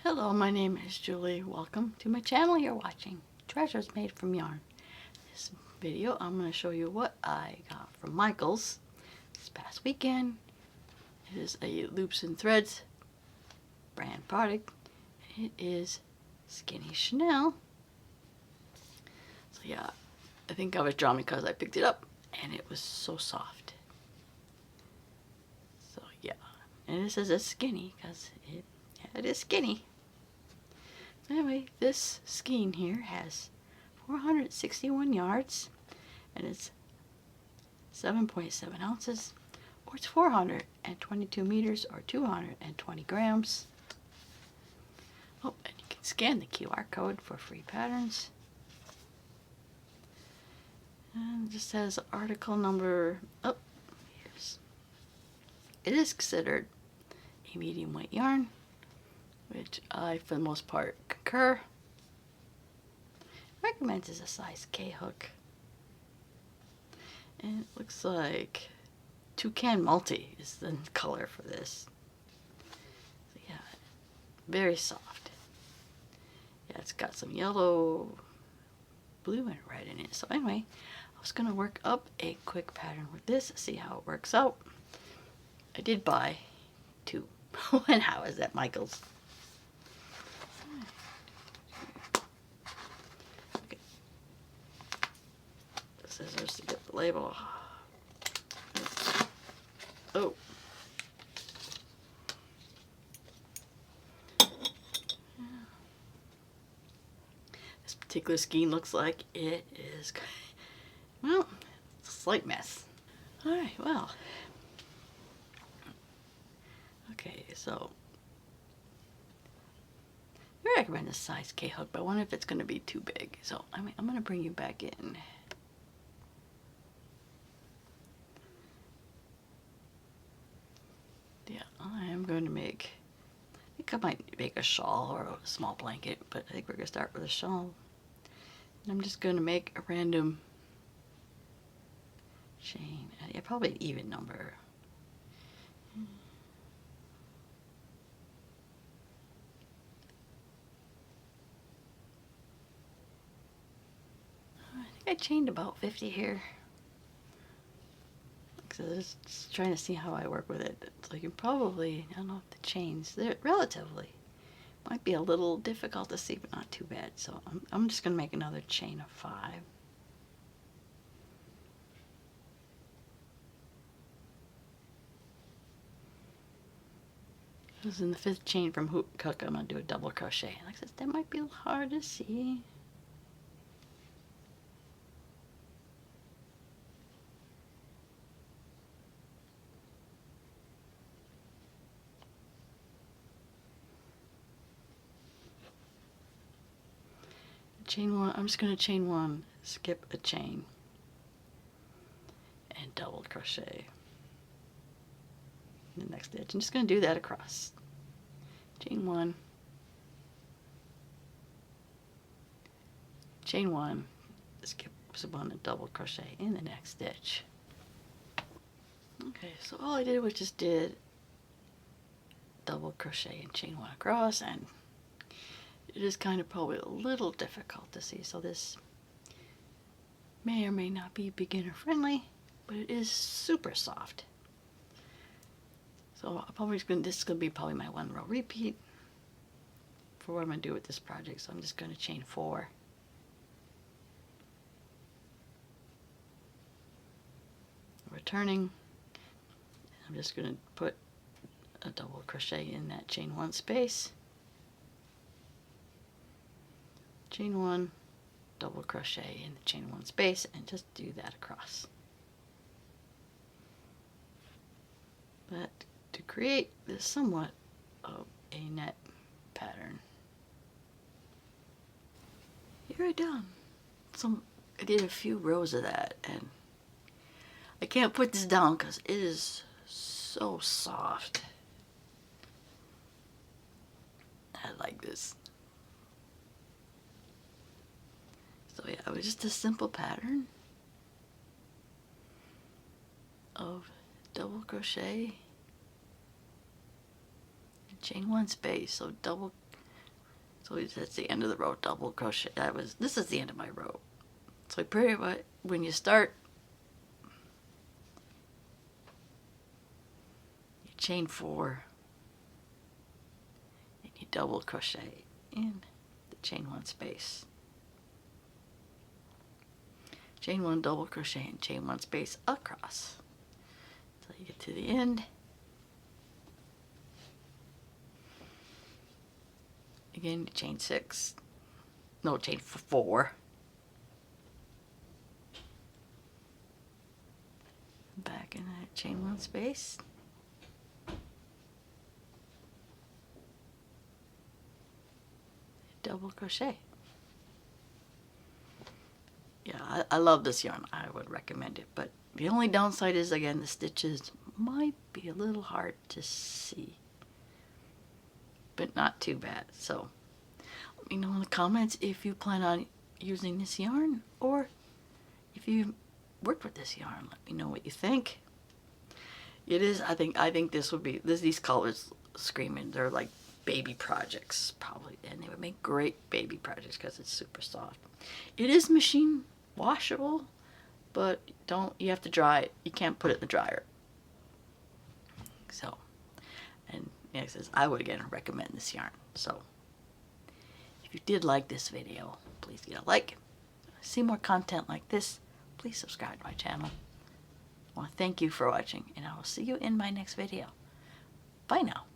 Hello, my name is Julie. Welcome to my channel. You're watching Treasures Made from Yarn. This video I'm going to show you what I got from Michael's this past weekend. It is a Loops and Threads brand product. It is Skinny Chenille. So yeah, I think I was drawn because I picked it up and it was so soft. So yeah, and it says it's skinny because it is skinny. Anyway, this skein here has 461 yards and it's 7.7 ounces, or it's 422 meters or 220 grams. Oh, and you can scan the QR code for free patterns. And it just says article number, oh, here's, it is considered a medium weight yarn, which I, for the most part, concur. Recommends is a size K hook. And it looks like Toucan Multi is the color for this. So yeah, very soft. Yeah, it's got some yellow, blue, and red in it. So anyway, I was going to work up a quick pattern with this, see how it works out. I did buy two when I was at Michael's. Okay. The scissors to get the label. Oh. This particular skein looks like it is, well, it's a slight mess. Alright, well. Okay, so I recommend a size K hook, but I wonder if it's going to be too big. So I'm going to bring you back in. Yeah, I am going to make, I think I might make a shawl or a small blanket, but I think we're going to start with a shawl. And I'm just going to make a random chain. Yeah, probably an even number. I think I chained about 50 here. So just trying to see how I work with it. So you can probably, I don't know if the chains, they're relatively, might be a little difficult to see, but not too bad. So I'm just going to make another chain of 5. This is in the 5th chain from hook, I'm going to do a double crochet. Like I said, that might be a little hard to see. Chain 1, I'm just going to chain 1, skip a chain, and double crochet in the next stitch. I'm just going to do that across. Chain 1, chain 1, skip 1 and double crochet in the next stitch. Okay, so all I did was just did double crochet and chain 1 across, and it is kind of probably a little difficult to see, so this may or may not be beginner friendly, but it is super soft. So I'm probably just this is going to be probably my 1 row repeat for what I'm going to do with this project. So I'm just going to chain 4. Returning, I'm just going to put a double crochet in that chain 1 space. Chain 1, double crochet in the chain 1 space, and just do that across. But to create this somewhat of a net pattern, here I done. I did a few rows of that, and I can't put this down because it is so soft. I like this. So yeah, it was just a simple pattern of double crochet, chain 1 space, so double So that's the end of the row, double crochet. This is the end of my row. So pretty much when you start, you chain 4 and you double crochet in the chain 1 space. Chain 1, double crochet, and chain 1 space across. So you get to the end. Again, you chain 6. No, chain 4. Back in that chain 1 space. Double crochet. Yeah, I love this yarn. I would recommend it, but the only downside is, again, the stitches might be a little hard to see, but not too bad. So let me know in the comments if you plan on using this yarn, or if you worked with this yarn. Let me know what you think. It is, I think this would be, these colors screaming, they're like baby projects probably, and they would make great baby projects because it's super soft. It is machine washable, but you have to dry it. You can't put it in the dryer. So, and yeah, it says I would again recommend this yarn. So if you did like this video, please give it a like. See more content like this, please subscribe to my channel. I want to thank you for watching, and I will see you in my next video. Bye now.